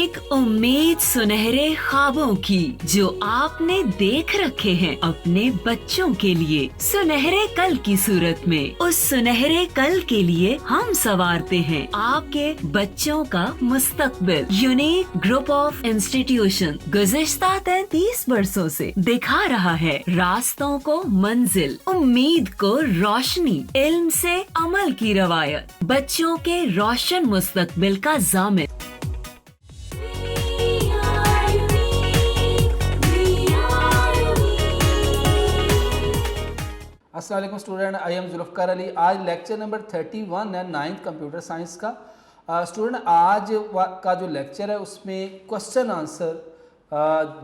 एक उम्मीद सुनहरे ख्वाबों की जो आपने देख रखे हैं अपने बच्चों के लिए, सुनहरे कल की सूरत में। उस सुनहरे कल के लिए हम संवारते हैं आपके बच्चों का मुस्तकबिल। यूनिक ग्रुप ऑफ इंस्टीट्यूशन गुज़िश्ता 33 वर्षों से दिखा रहा है रास्तों को मंजिल, उम्मीद को रोशनी, इल्म से अमल की रवायत, बच्चों के रोशन मुस्तकबिल का जामिन। अस्सलाम वालेकुम student, I am Zulfiqar Ali. आज लेक्चर नंबर 31 है 9th कंप्यूटर साइंस का। स्टूडेंट आज का जो लेक्चर है उसमें क्वेश्चन आंसर,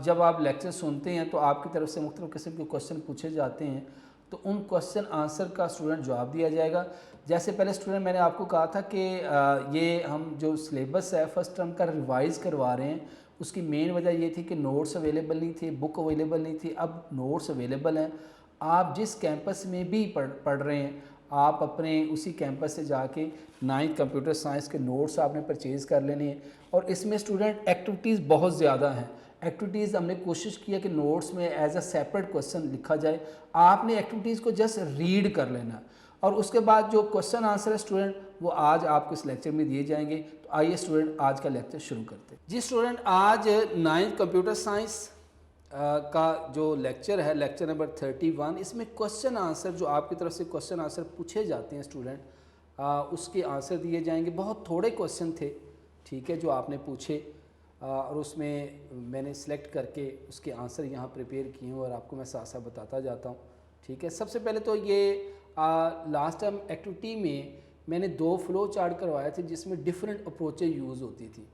जब आप लेक्चर सुनते हैं तो आपकी तरफ से मुख्तलिफ़ किस्म के क्वेश्चन पूछे जाते हैं, तो उन क्वेश्चन आंसर का स्टूडेंट जवाब दिया जाएगा। जैसे पहले स्टूडेंट मैंने आपको कहा था कि ये हम जो सिलेबस है फर्स्ट टर्म का रिवाइज़ करवा रहे हैं। उसकी मेन वजह ये थी कि नोट्स अवेलेबल नहीं थे, बुक अवेलेबल नहीं थी। अब नोट्स अवेलेबल हैं। आप जिस कैंपस में भी पढ़ रहे हैं, आप अपने उसी कैंपस से जाके 9th कंप्यूटर साइंस के नोट्स आपने परचेज़ कर लेने हैं। और इसमें स्टूडेंट एक्टिविटीज़ बहुत ज़्यादा हैं। एक्टिविटीज़ हमने कोशिश किया कि नोट्स में एज अ सेपरेट क्वेश्चन लिखा जाए। आपने एक्टिविटीज़ को जस्ट रीड कर लेना और उसके बाद जो क्वेश्चन आंसर है स्टूडेंट वो आज आपको इस लेक्चर में दिए जाएंगे। तो आइए स्टूडेंट आज का लेक्चर शुरू करते हैं। जी स्टूडेंट, आज 9th कंप्यूटर साइंस का जो लेक्चर है, लेक्चर नंबर 31, इसमें क्वेश्चन आंसर जो आपकी तरफ से क्वेश्चन आंसर पूछे जाते हैं स्टूडेंट, उसके आंसर दिए जाएंगे। बहुत थोड़े क्वेश्चन थे, ठीक है, जो आपने पूछे, और उसमें मैंने सिलेक्ट करके उसके आंसर यहाँ प्रिपेयर किए हैं और आपको मैं साथ साथ बताता जाता हूँ, ठीक है। सबसे पहले तो ये लास्ट टाइम एक्टिविटी में मैंने 2 फ्लो चार्ट करवाए थे जिसमें डिफरेंट अप्रोचेज यूज़ होती थी,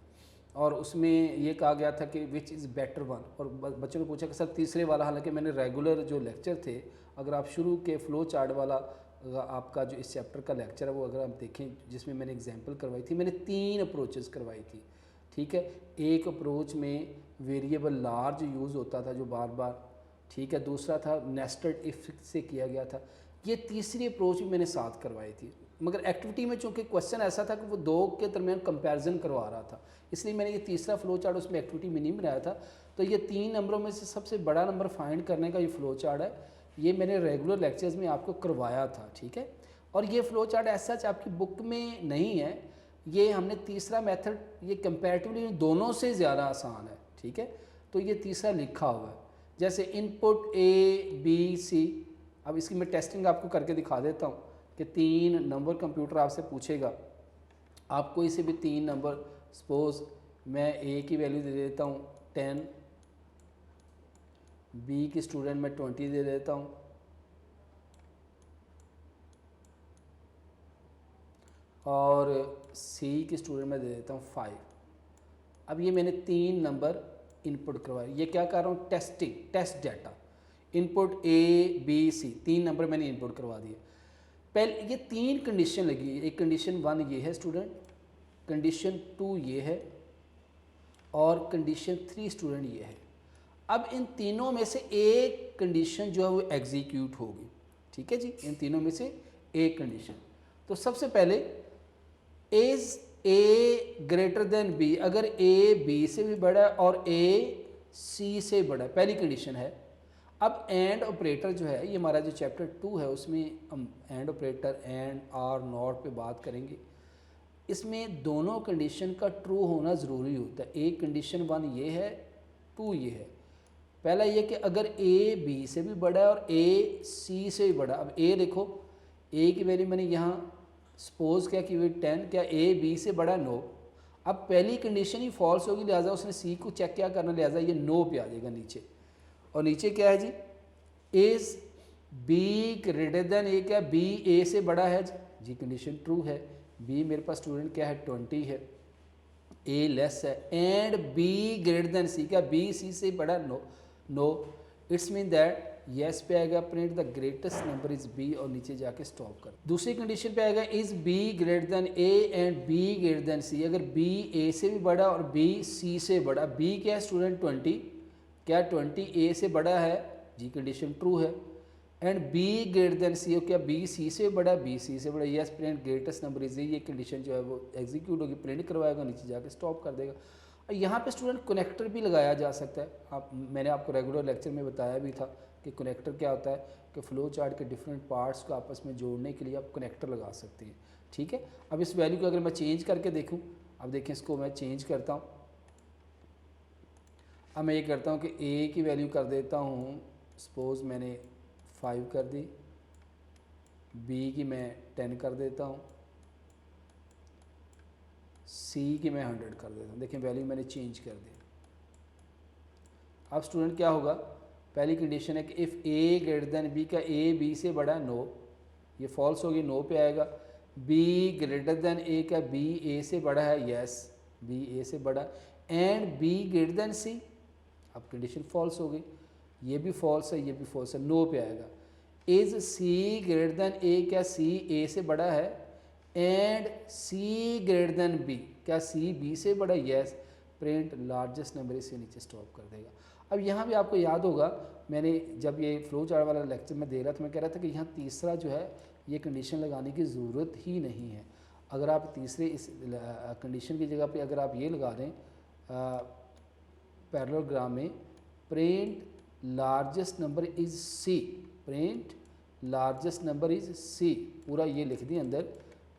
और उसमें ये कहा गया था कि विच इज़ बेटर वन, और बच्चों ने पूछा कि सर तीसरे वाला, हालांकि मैंने रेगुलर जो लेक्चर थे, अगर आप शुरू के फ़्लो चार्ट वाला आपका जो इस चैप्टर का लेक्चर है वो अगर आप देखें जिसमें मैंने एग्जांपल करवाई थी, मैंने 3 अप्रोचेस करवाई थी, ठीक है। एक अप्रोच में वेरिएबल लार्ज यूज़ होता था जो बार बार, ठीक है। दूसरा था नेस्टेड इफ से किया गया था। ये तीसरी अप्रोच भी मैंने साथ करवाई थी, मगर एक्टिविटी में चूँकि क्वेश्चन ऐसा था कि वो 2 के दरमियान कंपैरिजन करवा रहा था, इसलिए मैंने ये तीसरा फ्लो चार्ट उसमें एक्टिविटी में नहीं बनाया था। तो ये 3 नंबरों में से सबसे बड़ा नंबर फाइंड करने का ये फ्लो चार्ट है, ये मैंने रेगुलर लेक्चर्स में आपको करवाया था, ठीक है। और ये फ्लो चार्ट ऐसा आपकी बुक में नहीं है, ये हमने तीसरा मेथड, ये कंपैरेटिवली दोनों से ज़्यादा आसान है, ठीक है। तो ये तीसरा लिखा हुआ है, जैसे इनपुट ABC। अब इसकी मैं टेस्टिंग आपको करके दिखा देता हूँ कि 3 नंबर कंप्यूटर आपसे पूछेगा, आप कोई से भी 3 नंबर, सपोज़ मैं A की वैल्यू दे देता हूँ 10, B की स्टूडेंट मैं 20 दे देता हूँ, और C की स्टूडेंट मैं दे देता हूँ 5। अब ये मैंने 3 नंबर इनपुट करवाए। ये क्या कर रहा हूँ, testing, test data, input ABC, 3 number मैंने इनपुट करवा दिए। पहले ये 3 कंडीशन लगी है। एक कंडीशन 1 ये है स्टूडेंट, कंडीशन 2 ये है, और कंडीशन 3 स्टूडेंट ये है। अब इन तीनों में से एक कंडीशन जो है वो एग्जीक्यूट होगी, ठीक है जी, इन तीनों में से एक कंडीशन। तो सबसे पहले is A greater than B, अगर A B से भी बड़ा है और A C से बड़ा है, पहली कंडीशन है। अब एंड ऑपरेटर जो है, ये हमारा जो चैप्टर 2 है उसमें हम and operator, and, or, not पे बात करेंगे। इसमें दोनों कंडीशन का ट्रू होना ज़रूरी होता है। एक कंडीशन 1 ये है, 2 ये है। पहला ये कि अगर A B से भी बड़ा है और A C से भी बड़ा। अब A देखो, A की वैल्यू मैंने यहाँ सपोज क्या कि 10, क्या A B से बड़ा, नो। अब पहली कंडीशन ही फॉल्स होगी, लिहाजा उसने C को चेक क्या करना, लिहाजा ये नो पे आ जाएगा नीचे। और नीचे क्या है जी, is B greater than A, क्या B A से बड़ा है जी, कंडीशन ट्रू है। B मेरे पास स्टूडेंट क्या है, 20 है, A लेस है, and B greater than C, क्या B C से बड़ा, no. No, it's mean that yes पे आएगा print the greatest number is B, और नीचे जाके स्टॉप कर। दूसरी कंडीशन पे आएगा is B greater than A and B greater than C, अगर B A से भी बड़ा और B C से बड़ा। B क्या है स्टूडेंट, 20, क्या 20 A से बड़ा है जी, कंडीशन ट्रू है, and B greater than C, क्या B C से बड़ा, B C से बड़ा, yes print greatest number is, ये कंडीशन जो है वो एग्जीक्यूट होगी, प्रिंट करवाएगा, नीचे जाके स्टॉप कर देगा। यहाँ पे स्टूडेंट कनेक्टर भी लगाया जा सकता है। आप मैंने आपको रेगुलर लेक्चर में बताया भी था कि कनेक्टर क्या होता है कि फ़्लो चार्ट के डिफरेंट पार्ट्स को आपस में जोड़ने के लिए आप कनेक्टर लगा सकते हैं। ठीक है, अब इस वैल्यू को अगर मैं चेंज करके देखूँ, अब देखें इसको मैं चेंज करता हूँ। अब मैं ये करता हूँ कि ए की वैल्यू कर देता हूँ, सपोज़ मैंने 5 कर दी, बी की मैं 10 कर देता हूँ, सी की मैं 100 कर देता हूँ। देखें वैल्यू मैंने चेंज कर दी। अब स्टूडेंट क्या होगा, पहली कंडीशन है कि if A greater than B, का ए बी से बड़ा है, नो, ये फॉल्स होगी, नो पे आएगा। बी ग्रेटर देन ए, का बी ए से बड़ा है, यस, बी ए से बड़ा, एंड बी ग्रेटर देन सी, अब कंडीशन फॉल्स हो गई, ये भी फॉल्स है, ये भी फॉल्स है, नो पे आएगा। Is C greater than A, क्या सी ए से बड़ा है, and C greater than B, क्या सी बी से बड़ा, यस, प्रिंट लार्जेस्ट नंबर, इससे नीचे स्टॉप कर देगा। अब यहाँ भी आपको याद होगा, मैंने जब ये फ्लो चार्ट वाला लेक्चर में दे रहा था, मैं कह रहा था कि यहाँ तीसरा जो है ये कंडीशन लगाने की ज़रूरत ही नहीं है। अगर आप तीसरे इस कंडीशन की जगह पे अगर आप ये लगा दें पैरेललोग्राम में, print largest number is C, print largest number is C, पूरा ये लिख दिए अंदर,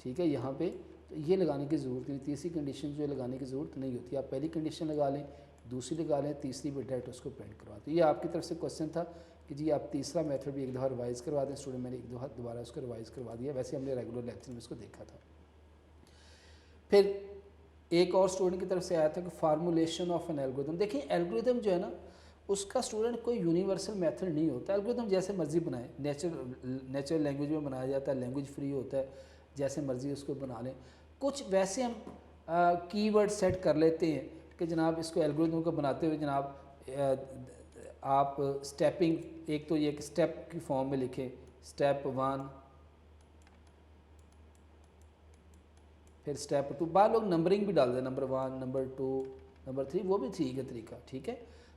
ठीक है, यहाँ पे, तो ये लगाने की ज़रूरत नहीं, तीसरी कंडीशन जो है लगाने की ज़रूरत नहीं होती। आप पहली कंडीशन लगा लें, दूसरी लगा लें, तीसरी पे डायरेक्ट उसको प्रिंट करवा दें। ये आपकी तरफ से क्वेश्चन था कि जी आप तीसरा मेथड भी एक दफ़ा रिवाइज़ करवा दें। स्टूडेंट मैंने एक दफ़ा दोबारा उसको रिवाइज़ करवा दिया, वैसे हमने रेगुलर लेक्चर में उसको देखा था। फिर एक और स्टूडेंट की तरफ से आया था कि फार्मूलेशन ऑफ एन एल्गोरिथम। देखिए एल्गोरिथम जो है ना, उसका स्टूडेंट कोई यूनिवर्सल मेथड नहीं होता। एल्गोरिथम जैसे मर्जी बनाए, नेचुरल लैंग्वेज में बनाया जाता है, लैंग्वेज फ्री होता है, जैसे मर्जी उसको बना लें। कुछ वैसे हम कीवर्ड सेट कर लेते हैं कि जनाब इसको एल्गोरिथम को बनाते हुए जनाब आप स्टेपिंग, एक तो ये स्टेप की फॉर्म में लिखें, स्टेप 1, फिर स्टेप 2, बाद लोग नंबरिंग भी डाल दें, नंबर 1, नंबर 2, नंबर 3, वो भी ठीक है तरीका, ठीक है।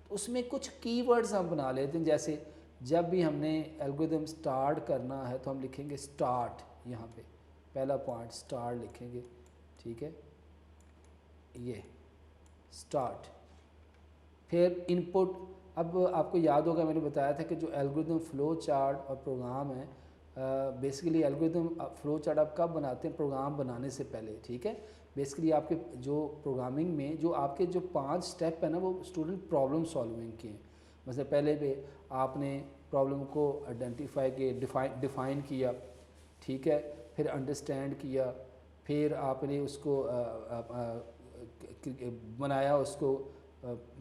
तो उसमें कुछ कीवर्ड्स हम बना लेते हैं, जैसे जब भी हमने एल्गोरिथम स्टार्ट करना है तो हम लिखेंगे स्टार्ट, यहाँ पे पहला पॉइंट स्टार्ट लिखेंगे, ठीक है, ये स्टार्ट। फिर इनपुट, अब आपको याद होगा मैंने बताया था कि जो एल्गोरिथम फ्लो चार्ट और प्रोग्राम है, बेसिकली एल्गोरिथम फ्लो चार्ट आप कब बनाते हैं, प्रोग्राम बनाने से पहले, ठीक है। बेसिकली आपके जो प्रोग्रामिंग में जो आपके जो 5 स्टेप है ना, वो स्टूडेंट प्रॉब्लम सॉल्विंग के हैं। मतलब पहले पे आपने प्रॉब्लम को आइडेंटिफाई किया, डिफ़ाइन किया, ठीक है, फिर अंडरस्टैंड किया, फिर आपने उसको बनाया, उसको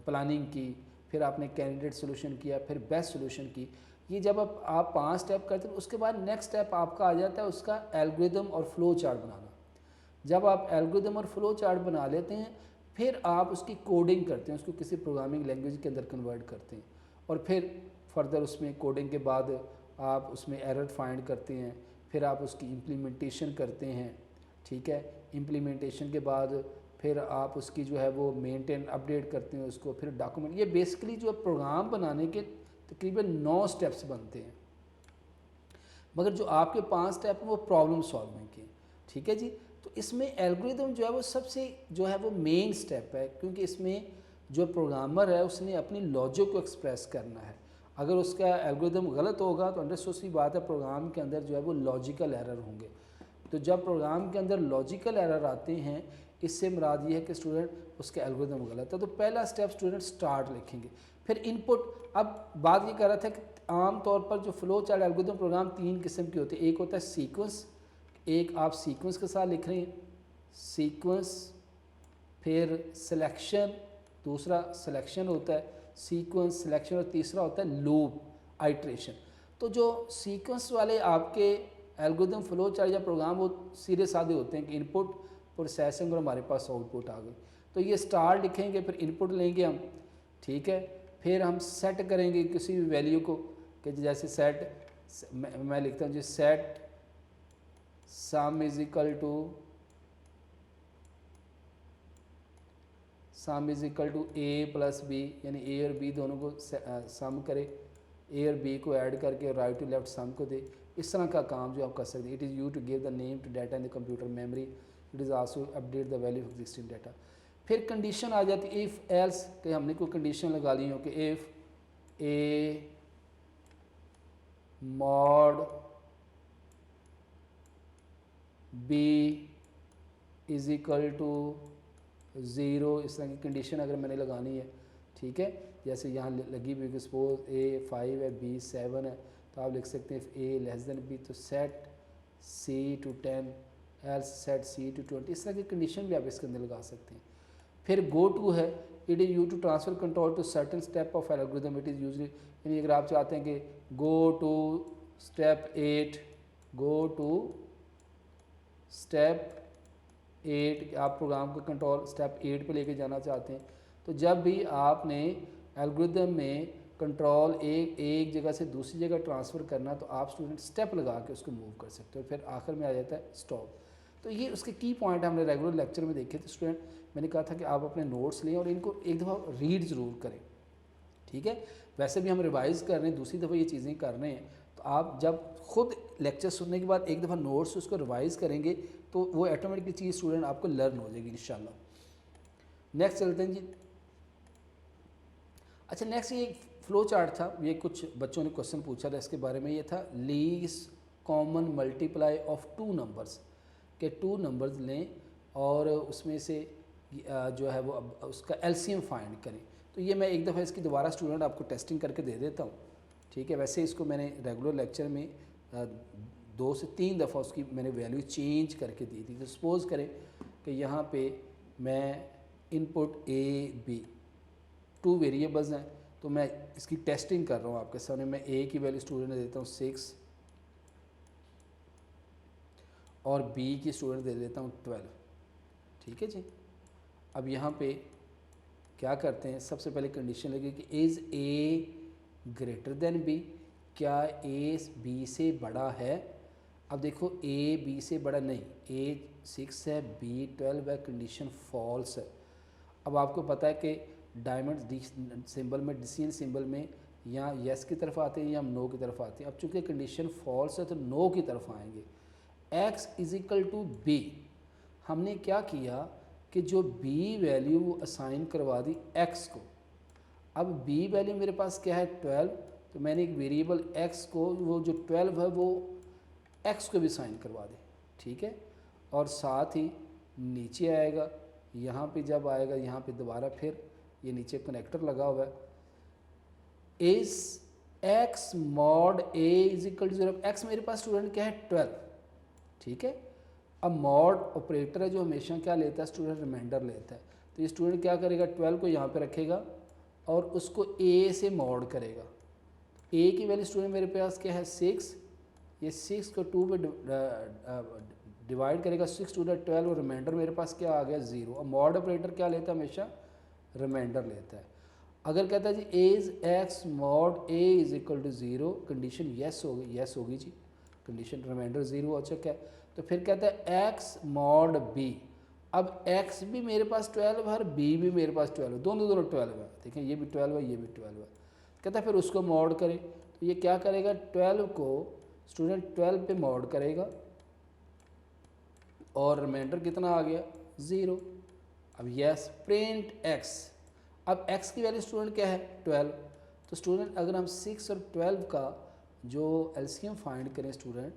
प्लानिंग की, फिर आपने कैंडिडेट सोल्यूशन किया, फिर बेस्ट सोल्यूशन की। ये जब आप 5 स्टेप करते हैं, उसके बाद नेक्स्ट स्टेप आपका आ जाता है उसका एल्गोरिथम और फ्लो चार्ट बनाना। जब आप एल्गोरिथम और फ्लो चार्ट बना लेते हैं, फिर आप उसकी कोडिंग करते हैं, उसको किसी प्रोग्रामिंग लैंग्वेज के अंदर कन्वर्ट करते हैं, और फिर फर्दर उसमें कोडिंग के बाद आप उसमें एरर फाइंड करते हैं, फिर आप उसकी इम्प्लीमेंटेशन करते हैं, ठीक है। इम्प्लीमेंटेशन के बाद फिर आप उसकी जो है वो मेंटेन अपडेट करते हैं उसको, फिर डॉक्यूमेंट। ये बेसिकली जो प्रोग्राम बनाने के तकरीबन 9 स्टेप्स बनते हैं, मगर जो आपके 5 स्टेप हैं वो प्रॉब्लम सॉल्विंग के, ठीक है जी। तो इसमें एल्गोरिथम जो है वो सबसे जो है वो मेन स्टेप है, क्योंकि इसमें जो प्रोग्रामर है उसने अपनी लॉजिक को एक्सप्रेस करना है। अगर उसका एल्गोरिथम गलत होगा तो अंडरस्टूड सी बात है, प्रोग्राम के अंदर जो है वो लॉजिकल एरर होंगे। तो जब प्रोग्राम के अंदर लॉजिकल एरर आते हैं, इससे मुराद ये है कि स्टूडेंट उसका एल्गोरिथम गलत है। तो पहला स्टेप स्टूडेंट स्टार्ट लिखेंगे, फिर इनपुट। अब बात ये कर रहा था कि आम तौर पर जो फ्लो चार्ट एल्गोरिथम प्रोग्राम 3 किस्म के होते हैं। एक होता है सीक्वेंस, एक आप सीक्वेंस के साथ लिख रहे हैं, सीक्वेंस, फिर सिलेक्शन, दूसरा सिलेक्शन होता है, सीक्वेंस, सिलेक्शन, और तीसरा होता है लूप, आइट्रेशन। तो जो सीक्वेंस वाले आपके एल्गोरिथम फ्लो चार्ट या प्रोग्राम वो सीधे साधे होते हैं कि इनपुट, प्रोसेसिंग, और हमारे पास आउटपुट आ गई। तो ये स्टार्ट लिखेंगे, फिर इनपुट लेंगे हम, ठीक है, फिर हम सेट करेंगे किसी भी वैल्यू को, कि जैसे सेट मैं लिखता हूँ जी, set sum is equal to A plus B, यानी ए और बी दोनों को सम करे, ए और बी को ऐड करके राइट टू लेफ्ट सम को दे। इस तरह का काम जो आप कर सकते हैं। It is you to give the name to data in the computer memory, it is also update the value of existing data. फिर कंडीशन आ जाती है इफ़ एल्स, कि हमने कोई कंडीशन लगा ली हो कि if A mod B is equal to zero, इस तरह की कंडीशन अगर मैंने लगानी है, ठीक है, जैसे यहाँ लगी हुई सपोज ए 5 है बी 7 है, तो आप लिख सकते हैं if A less than B तो set C to 10 else set C to 20, इस तरह की कंडीशन भी आप इसके अंदर लगा सकते हैं। फिर गो टू है, it is you to transfer control to certain step of algorithm, it is usually, यानी अगर आप चाहते हैं कि go to step 8, go to step 8, आप प्रोग्राम का कंट्रोल स्टेप 8 पे लेके जाना चाहते हैं, तो जब भी आपने एल्गोरिथम में कंट्रोल एक जगह से दूसरी जगह ट्रांसफ़र करना, तो आप स्टूडेंट स्टेप लगा के उसको मूव कर सकते हो। फिर आखिर में आ जाता है स्टॉप। तो ये उसके की पॉइंट हमने रेगुलर लेक्चर में देखे थे स्टूडेंट। मैंने कहा था कि आप अपने नोट्स लें और इनको एक दफ़ा रीड ज़रूर करें, ठीक है। वैसे भी हम रिवाइज़ कर रहे हैं, दूसरी दफ़ा ये चीज़ें कर रहे हैं, तो आप जब खुद लेक्चर सुनने के बाद एक दफ़ा नोट्स उसको रिवाइज़ करेंगे तो वो ऑटोमेटिकली चीज़ स्टूडेंट आपको लर्न हो जाएगी इंशाल्लाह। नेक्स्ट चलते हैं जी। अच्छा, नेक्स्ट ये फ्लो चार्ट था, ये कुछ बच्चों ने क्वेश्चन पूछा था इसके बारे में। ये था least common multiply of two numbers, के टू नंबर्स लें और उसमें से जो है वो उसका एलसीएम फाइंड करें। तो ये मैं एक दफ़ा इसकी दोबारा स्टूडेंट आपको टेस्टिंग करके दे देता हूँ, ठीक है। वैसे इसको मैंने रेगुलर लेक्चर में 2 से 3 दफ़ा उसकी मैंने वैल्यू चेंज करके दी थी। तो सपोज़ करें कि यहाँ पे मैं इनपुट ए बी 2 वेरिएबल्स हैं, तो मैं इसकी टेस्टिंग कर रहा हूँ आपके सामने। मैं ए की वैल्यू स्टूडेंट ने देता हूँ 6 और बी की स्टूडेंट दे देता हूँ 12, ठीक है जी। अब यहाँ पे क्या करते हैं, सबसे पहले कंडीशन लगी कि is A greater than B, क्या ए बी से बड़ा है। अब देखो ए बी से बड़ा नहीं, ए 6 है बी 12 है, कंडीशन फॉल्स है। अब आपको पता है कि डायमंड सिंबल में, डिसीजन सिंबल में या येस की तरफ आते हैं या हम नो की तरफ आते हैं। अब चूँकि कंडीशन फॉल्स है तो नो की तरफ आएंगे। x is equal to B, हमने क्या किया कि जो b वैल्यू असाइन करवा दी x को। अब b वैल्यू मेरे पास क्या है 12, तो मैंने एक वेरिएबल x को, वो जो 12 है वो x को भी असाइन करवा दे, ठीक है। और साथ ही नीचे आएगा, यहाँ पे जब आएगा यहाँ पे दोबारा फिर ये नीचे कनेक्टर लगा हुआ है। इस x mod a is equal to 0, x मेरे पास स्टूडेंट क्या है 12, ठीक है। अब मॉड ऑपरेटर है जो हमेशा क्या लेता है स्टूडेंट, रिमाइंडर लेता है। तो ये स्टूडेंट क्या करेगा 12 को यहाँ पे रखेगा और उसको a से मॉड करेगा। a की वैल्यू स्टूडेंट मेरे पास क्या है 6, ये 6 को 2 पे डिवाइड करेगा, 6 टू 12 और रिमाइंडर मेरे पास क्या आ गया 0। अब मॉड ऑपरेटर क्या लेता है, हमेशा रिमाइंडर लेता है। अगर कहता है जी is x mod a is equal to 0, condition yes होगी, येस होगी जी, कंडीशन रिमाइंडर 0 हो चुका है। तो फिर कहता है x मॉड b, अब x भी मेरे पास 12 है और b भी मेरे पास 12 है, दोनों 12 है। देखें ये भी 12 है, ये भी 12 है। कहता है फिर उसको मॉड करें, तो ये क्या करेगा 12 को स्टूडेंट 12 पे मॉड करेगा और रिमाइंडर कितना आ गया 0। अब यस प्रिंट x, अब x की वैल्यू स्टूडेंट क्या है 12। तो स्टूडेंट अगर हम 6 और 12 का जो एलसीएम फाइंड करें स्टूडेंट,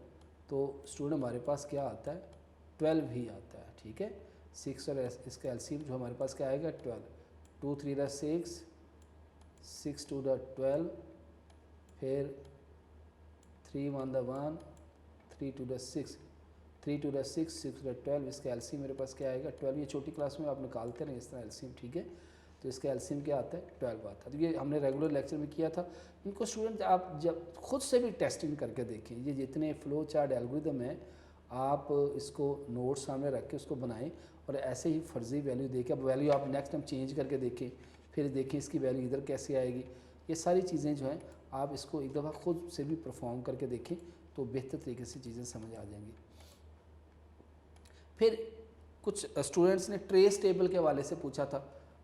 तो स्टूडेंट हमारे पास क्या आता है 12 ही आता है, ठीक है। 6 और इसका एलसीएम जो हमारे पास क्या आएगा 12, 2 3 6, 6 2 12, फिर 3 1 1, 3 2 6, 3 2 6, 6 12, इसका एलसीएम मेरे पास क्या आएगा 12। ये छोटी क्लास में आप निकालते रहें इस तरह एलसीएम, ठीक है। तो इसका एलसीएम क्या आता है 12 आता है। तो ये हमने रेगुलर लेक्चर में किया था। इनको स्टूडेंट आप जब खुद से भी टेस्टिंग करके देखें, ये जितने फ्लो चार्ट एल्गोरिदम है आप इसको नोट सामने रख के उसको बनाएं और ऐसे ही फर्जी वैल्यू देके, अब वैल्यू आप नेक्स्ट टाइम चेंज करके देखें, फिर देखें इसकी वैल्यू इधर कैसे आएगी। ये सारी चीज़ें जो हैं आप इसको एक दफ़ा खुद से भी परफॉर्म करके देखें तो बेहतर तरीके से चीज़ें समझ आ जाएंगी। फिर कुछ स्टूडेंट्स ने ट्रेस टेबल के हवाले से पूछा था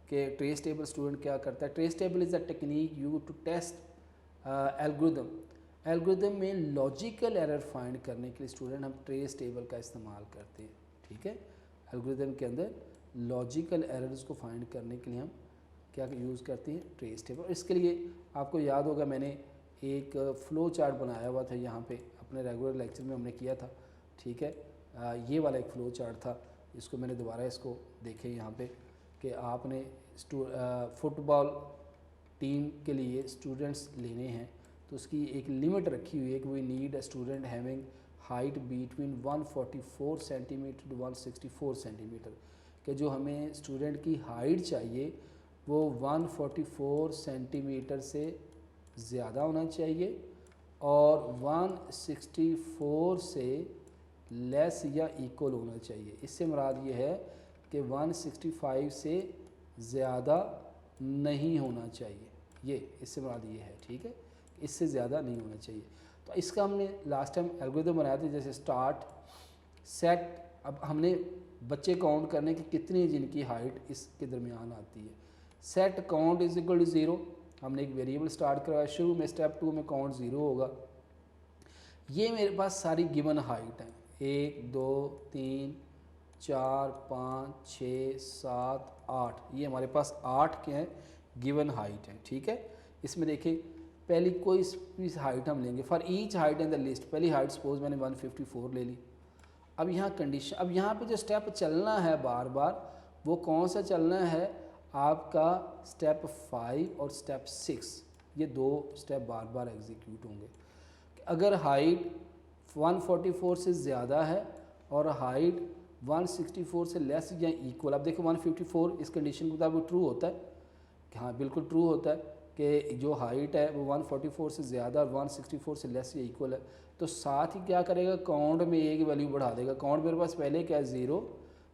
कि ट्रेस टेबल स्टूडेंट क्या करता है। Trace table is a technique you to test algorithm. Algorithm में लॉजिकल एरर फाइंड करने के लिए स्टूडेंट हम ट्रेस टेबल का इस्तेमाल करते हैं, ठीक है। एल्गोरिदम के अंदर लॉजिकल एरर्स को फाइंड करने के लिए हम क्या यूज़ करते हैं, ट्रेस टेबल। इसके लिए आपको याद होगा मैंने एक फ़्लो चार्ट बनाया हुआ था यहाँ पे, अपने रेगुलर लेक्चर में हमने किया था, ठीक है। ये वाला एक फ़्लो चार्ट था, इसको मैंने दोबारा इसको देखे यहाँ पे कि आपने फुटबॉल टीम के लिए स्टूडेंट्स लेने हैं तो उसकी एक लिमिट रखी हुई है कि we need a student having height between 144 centimeter to 164 centimeter, कि जो हमें स्टूडेंट की हाइट चाहिए वो 144 सेंटीमीटर से ज़्यादा होना चाहिए और 164 से लेस या इक्वल होना चाहिए। इससे मुराद ये है कि 165 से ज़्यादा नहीं होना चाहिए, ये इससे मुराद ये है, ठीक है, इससे ज़्यादा नहीं होना चाहिए। तो इसका हमने लास्ट टाइम एल्गोरिथम बनाया था, जैसे स्टार्ट सेट। अब हमने बच्चे काउंट करने की कितनी जिनकी हाइट इसके दरमियान आती है। Set count is equal to 0, हमने एक वेरिएबल स्टार्ट करवाया, शुरू में स्टेप 2 में काउंट 0 होगा। ये मेरे पास सारी गिवन हाइट है, 1 2 3 4 5 6 7 8, ये हमारे पास 8 के हैं गिवन हाइट है, ठीक है। इसमें देखिए पहली कोई भी हाइट हम लेंगे for each height in the list. पहली हाइट सपोज मैंने 154 ले ली। अब यहाँ कंडीशन, अब यहाँ पे जो स्टेप चलना है बार बार वो कौन सा चलना है, आपका स्टेप 5 और स्टेप 6, ये दो स्टेप बार बार एग्जीक्यूट होंगे। अगर हाइट 144 से ज़्यादा है और हाइट 164 से लेस या इक्वल, अब देखो 154 इस कंडीशन के मुताबिक ट्रू होता है कि हाँ बिल्कुल ट्रू होता है कि जो हाइट है वो 144 से ज़्यादा और 164 से लेस या इक्वल है। तो साथ ही क्या करेगा, काउंट में एक वैल्यू बढ़ा देगा। काउंट मेरे पास पहले क्या है 0,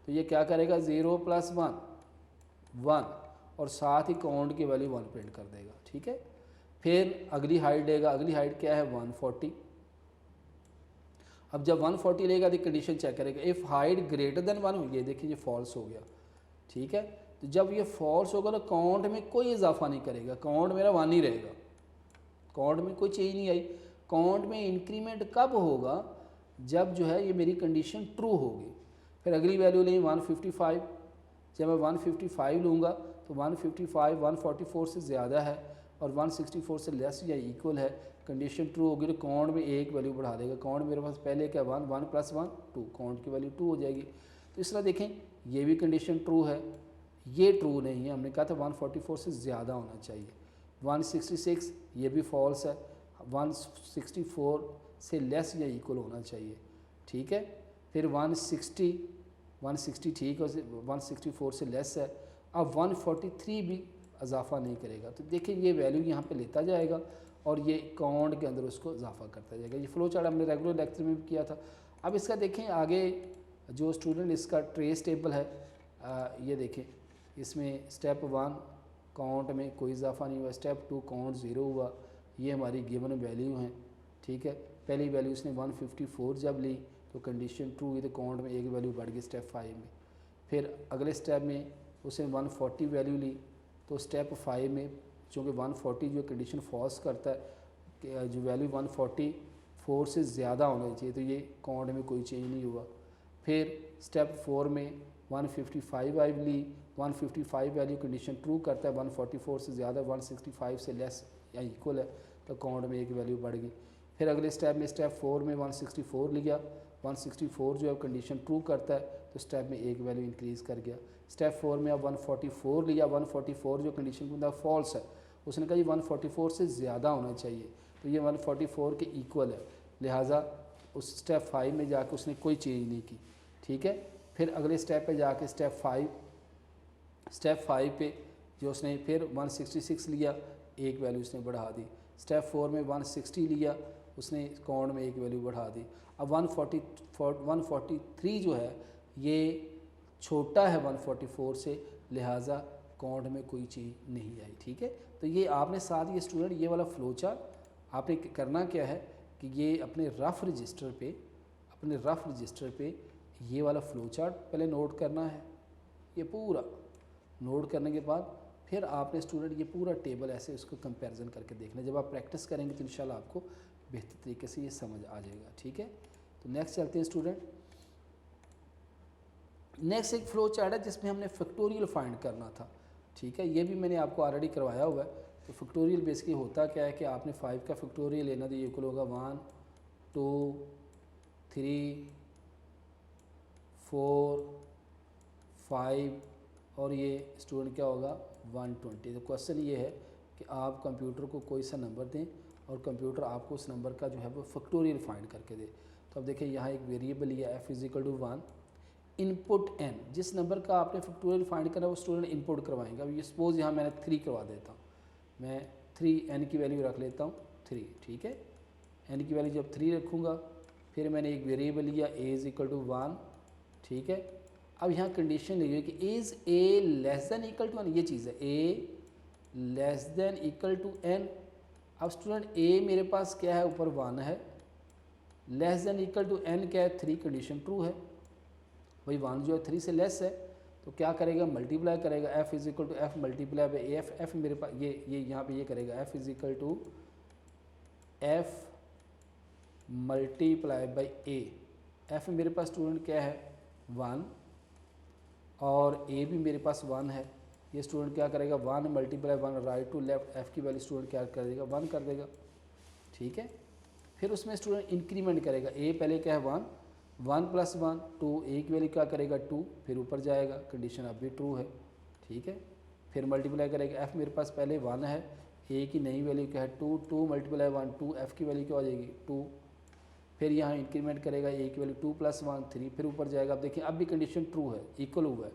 तो ये क्या करेगा 0 + 1 और साथ ही काउंट की वैल्यू 1 प्रिंट कर देगा, ठीक है। फिर अगली हाइट देगा, अगली हाइट क्या है 140। अब जब 140 लेगा तो कंडीशन चेक करेगा, इफ़ हाइट ग्रेटर देन 1, ये देखिए ये फॉल्स हो गया, ठीक है। तो जब ये फॉल्स होगा तो काउंट में कोई इजाफा नहीं करेगा, काउंट मेरा 1 ही रहेगा, काउंट में कोई चेंज नहीं आई। काउंट में इंक्रीमेंट कब होगा, जब जो है ये मेरी कंडीशन ट्रू होगी। फिर अगली वैल्यू लें 155, जब मैं 155 लूँगा तो 155 144 से ज़्यादा है और 164 से लेस या इक्वल है, कंडीशन ट्रू होगी तो काउंट में एक वैल्यू बढ़ा देगा। काउंट मेरे पास पहले क्या 1 1 + 1 2, काउंट की वैल्यू 2 हो जाएगी। तो इस तरह देखें ये भी कंडीशन ट्रू है, ये ट्रू नहीं है, हमने कहा था 144 से ज़्यादा होना चाहिए। 166 ये भी फॉल्स है, 164 से लेस या इक्वल होना चाहिए, ठीक है। फिर 160 ठीक है, 164 से लेस है। अब 143 भी इजाफा नहीं करेगा, तो देखिए ये वैल्यू यहाँ पे लेता जाएगा और ये काउंट के अंदर उसको इजाफा करता जाएगा। ये फ्लो चार्ट हमने रेगुलर लेक्चर में भी किया था। अब इसका देखें आगे जो स्टूडेंट इसका ट्रेस टेबल है, ये देखें इसमें स्टेप 1 काउंट में कोई इजाफा नहीं हुआ, स्टेप 2 काउंट 0 हुआ, ये हमारी गिवन वैल्यू हैं, ठीक है। पहली वैल्यू इसने 154 जब ली तो कंडीशन ट्रू हुई तो काउंट में एक वैल्यू बढ़ गई स्टेप 5 में। फिर अगले स्टेप में उसने 140 वैल्यू ली तो स्टेप 5 में चूँकि 140 जो कंडीशन फॉल्स करता है कि जो वैल्यू 144 से ज़्यादा होना चाहिए, तो ये काउंट में कोई चेंज नहीं हुआ। फिर स्टेप 4 में 155 वैल्यू ली, 155 वैल्यू कंडीशन ट्रू करता है, 144 से ज़्यादा 165 से लेस या इक्वल है, तो काउंट में एक वैल्यू बढ़ गई। फिर अगले स्टेप में स्टेप 4 में 164 लिया, 164 जो है कंडीशन ट्रू करता है तो स्टेप में एक वैल्यू इंक्रीज़ कर गया। स्टेप 4 में अब 144 लिया, 144 जो कंडीशन के अंदर फॉल्स है, उसने कहा ये 144 से ज़्यादा होना चाहिए, तो ये 144 के इक्वल है, लिहाजा उस स्टेप 5 में जाके उसने कोई चेंज नहीं की, ठीक है। फिर अगले स्टेप पे जाके स्टेप 5 पे जो उसने फिर 166 लिया, एक वैल्यू उसने बढ़ा दी। स्टेप 4 में 160 लिया, उसने काउंट में एक वैल्यू बढ़ा दी। अब 143 जो है ये छोटा है 144 से, लिहाजा काउंट में कोई चीज़ नहीं आई, ठीक है। तो ये आपने साथ ये स्टूडेंट ये वाला फ्लो चार्ट आपने करना क्या है कि ये अपने रफ़ रजिस्टर पे ये वाला फ़्लो चार्ट पहले नोट करना है। ये पूरा नोट करने के बाद फिर आपने स्टूडेंट ये पूरा टेबल ऐसे उसको कंपैरिजन करके देखना। जब आप प्रैक्टिस करेंगे तो इंशाल्लाह आपको बेहतर तरीके से ये समझ आ जाएगा, ठीक है। तो नेक्स्ट चलते हैं स्टूडेंट। नेक्स्ट एक फ्लो चार्ट है जिसमें हमने फैक्टोरियल फाइंड करना था, ठीक है। ये भी मैंने आपको ऑलरेडी करवाया हुआ है। तो फैक्टोरियल बेसिकली होता क्या है कि आपने 5 का फैक्टोरियल लेना, तो ये इक्वल होगा 1 2 3 4 5 और ये स्टूडेंट क्या होगा 120। तो क्वेश्चन ये है कि आप कंप्यूटर को कोई सा नंबर दें और कंप्यूटर आपको उस नंबर का जो है वो फैक्टोरियल फाइंड करके दे। तो अब देखिए यहाँ एक वेरिएबल लिया f = 1, इनपुट n, जिस नंबर का आपने फैक्टोरियल फाइंड करना है वो स्टूडेंट इनपुट करवाएंगे। अब ये सपोज यहाँ मैंने 3 करवा देता हूँ, मैं 3 n की वैल्यू रख लेता हूँ 3, ठीक है। n की वैल्यू जब 3 रखूँगा, फिर मैंने एक वेरिएबल लिया a = 1, ठीक है। अब यहाँ कंडीशन ली है कि is a less than equal to n, ये चीज़ है a less than equal to n। अब स्टूडेंट a मेरे पास क्या है, ऊपर 1 है, less than equal to n क्या है 3, कंडीशन ट्रू है। भाई 1 जो है 3 से लेस है, तो क्या करेगा मल्टीप्लाई करेगा, f = f multiply by f। f मेरे पास ये यहाँ पे ये करेगा f = f multiply by a। f मेरे पास स्टूडेंट क्या है 1 और a भी मेरे पास 1 है। ये स्टूडेंट क्या करेगा 1 multiply 1 right to left, f की वैल्यू स्टूडेंट क्या कर देगा 1 कर देगा, ठीक है। फिर उसमें स्टूडेंट इंक्रीमेंट करेगा, a पहले क्या है 1 1 + 1 2, a की वैल्यू क्या करेगा 2, फिर ऊपर जाएगा, कंडीशन अब भी ट्रू है, ठीक है। फिर मल्टीप्लाई करेगा, f मेरे पास पहले 1 है, a की नई वैल्यू क्या है 2 2 × 1 2, f की वैल्यू क्या हो जाएगी 2। फिर यहाँ इंक्रीमेंट करेगा, a की वैल्यू 2 + 1 3, फिर ऊपर जाएगा। अब देखिए अब भी कंडीशन ट्रू है, इक्वल हुआ है,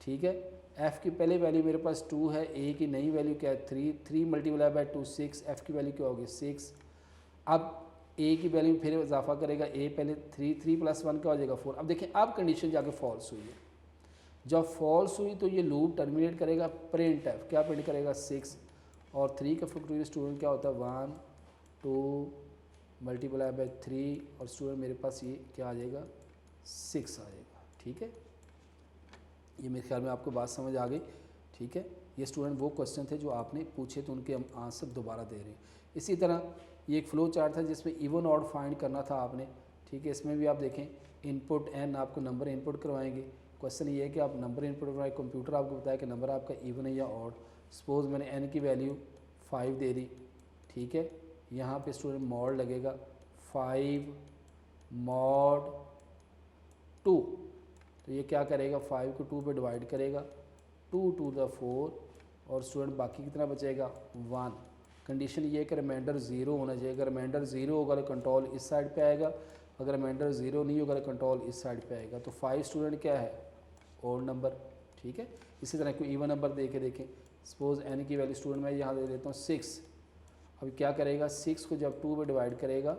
ठीक है। f की पहले वैल्यू मेरे पास 2 है, a की नई वैल्यू क्या है 3 3 × 2 6, f की वैल्यू क्या होगी 6। अब a की वैल्यू फिर इजाफा करेगा, a पहले 3 3 + 1 क्या हो जाएगा 4। अब देखिए अब कंडीशन जाके फॉल्स हुई है, जब फॉल्स हुई तो ये लूप टर्मिनेट करेगा, प्रिंट f क्या प्रिंट करेगा 6 और 3 का फैक्टोरियल स्टूडेंट क्या होता है 1 2 मल्टीप्लाई बाई 3 और स्टूडेंट मेरे पास ये क्या आ जाएगा 6 आ जाएगा, ठीक है। ये मेरे ख्याल में आपको बात समझ आ गई, ठीक है। ये स्टूडेंट वो क्वेश्चन थे जो आपने पूछे तो उनके हम आंसर दोबारा दे रहे हैं। इसी तरह ये एक फ्लो चार्ट था जिसमें इवन ऑड फाइंड करना था आपने, ठीक है। इसमें भी आप देखें इनपुट n, आपको नंबर इनपुट करवाएंगे। क्वेश्चन ये है कि आप नंबर इनपुट करवाएं, कंप्यूटर आपको बताया कि नंबर आपका इवन है या ऑड। सपोज़ मैंने n की वैल्यू 5 दे दी, ठीक है। यहाँ पे स्टूडेंट मॉड लगेगा 5 mod 2, तो ये क्या करेगा 5 को 2 पे डिवाइड करेगा, 2 to the 4 और स्टूडेंट बाकी कितना बचेगा 1। कंडीशन ये है कि रिमाइंडर 0 होना चाहिए। अगर रिमाइंडर 0 होगा तो कंट्रोल इस साइड पे आएगा, अगर रिमाइंडर 0 नहीं होगा तो कंट्रोल इस साइड पे आएगा। तो 5 स्टूडेंट क्या है ओड नंबर, ठीक है। इसी तरह कोई इवन नंबर दे के देखें, सपोज़ n की वैल्यू स्टूडेंट मैं यहाँ दे देता हूँ 6। अब क्या करेगा 6 को जब 2 पे डिवाइड करेगा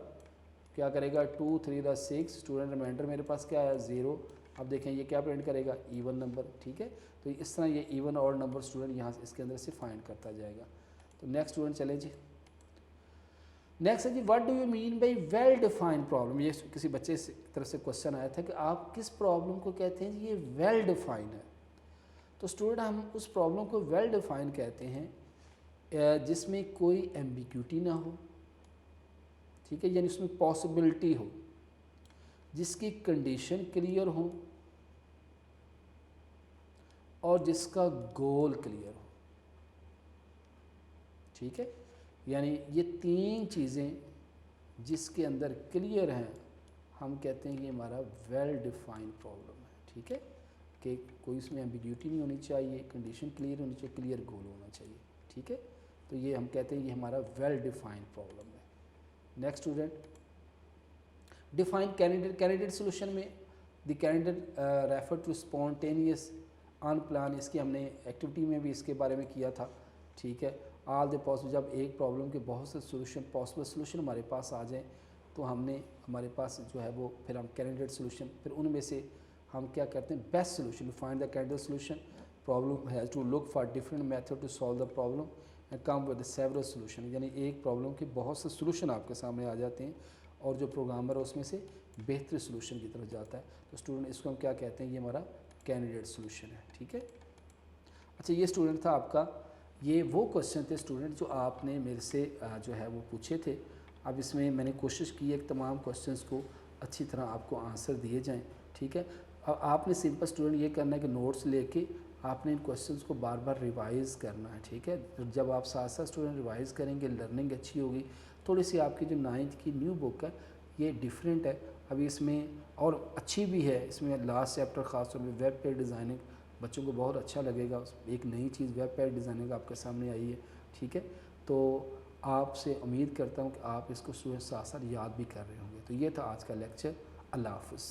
क्या करेगा 2 3 × 6, स्टूडेंट रिमाइंडर मेरे पास क्या है 0। अब देखें ये क्या प्रिंट करेगा इवन नंबर, ठीक है। तो इस तरह ये इवन और नंबर स्टूडेंट यहाँ से इसके अंदर से फाइंड करता जाएगा। तो नेक्स्ट स्टूडेंट चले जी, नेक्स्ट है जी what do you mean by well defined problem. ये किसी बच्चे से तरफ से क्वेश्चन आया था कि आप किस प्रॉब्लम को कहते हैं जी ये वेल डिफाइंड है। तो स्टूडेंट हम उस प्रॉब्लम को वेल डिफाइंड कहते हैं जिसमें कोई एम्बिग्यूटी ना हो, ठीक है, यानी उसमें पॉसिबिलिटी हो, जिसकी कंडीशन क्लियर हो और जिसका गोल क्लियर हो, ठीक है। यानी ये 3 चीज़ें जिसके अंदर क्लियर हैं हम कहते हैं कि हमारा वेल डिफाइंड प्रॉब्लम है, ठीक है। कि कोई इसमें एम्बिग्यूटी नहीं होनी चाहिए, कंडीशन क्लियर होनी चाहिए, क्लियर गोल होना चाहिए, ठीक है। तो ये हम कहते हैं ये हमारा वेल डिफाइंड प्रॉब्लम है। Next student, define candidate solution में the candidate refer to spontaneous unplanned, इसकी हमने एक्टिविटी में भी इसके बारे में किया था, ठीक है। ऑल द पॉसिबल, जब एक प्रॉब्लम के बहुत से सोल्यूशन पॉसिबल सोल्यूशन हमारे पास आ जाएं तो हमारे पास जो है वो फिर हम कैंडिडेट सोल्यूशन, फिर उनमें से हम क्या करते हैं best solution, find the candidate solution. Problem has to look for different method to solve the problem and come with several solution. यानी एक प्रॉब्लम के बहुत से सोल्यूशन आपके सामने आ जाते हैं और जो प्रोग्रामर है उसमें से बेहतर सोल्यूशन की तरफ जाता है। तो स्टूडेंट इसको हम क्या कहते हैं, ये हमारा कैंडिडेट सोल्यूशन है, ठीक है। अच्छा, ये स्टूडेंट था आपका, ये वो क्वेश्चन थे स्टूडेंट जो आपने मेरे से जो है वो पूछे थे। अब इसमें मैंने कोशिश की है कि तमाम क्वेश्चंस को अच्छी तरह आपको आंसर दिए जाएं, ठीक है। अब आपने सिंपल स्टूडेंट ये करना है कि नोट्स लेके आपने इन क्वेश्चंस को बार बार रिवाइज़ करना है, ठीक है। जब आप साथ साथ स्टूडेंट रिवाइज़ करेंगे लर्निंग अच्छी होगी। थोड़ी सी आपकी जो 9th की न्यू बुक है ये डिफरेंट है, अभी इसमें और अच्छी भी है, इसमें लास्ट चैप्टर ख़ास तौर पर वेब पेज डिज़ाइनिंग बच्चों को बहुत अच्छा लगेगा। एक नई चीज़ वेब पेज डिज़ाइनिंग आपके सामने आई है, ठीक है। तो आपसे उम्मीद करता हूँ कि आप इसको स्टूडेंट साथ साथ याद भी कर रहे होंगे। तो ये था आज का लेक्चर। अल्लाह हाफ़िज़।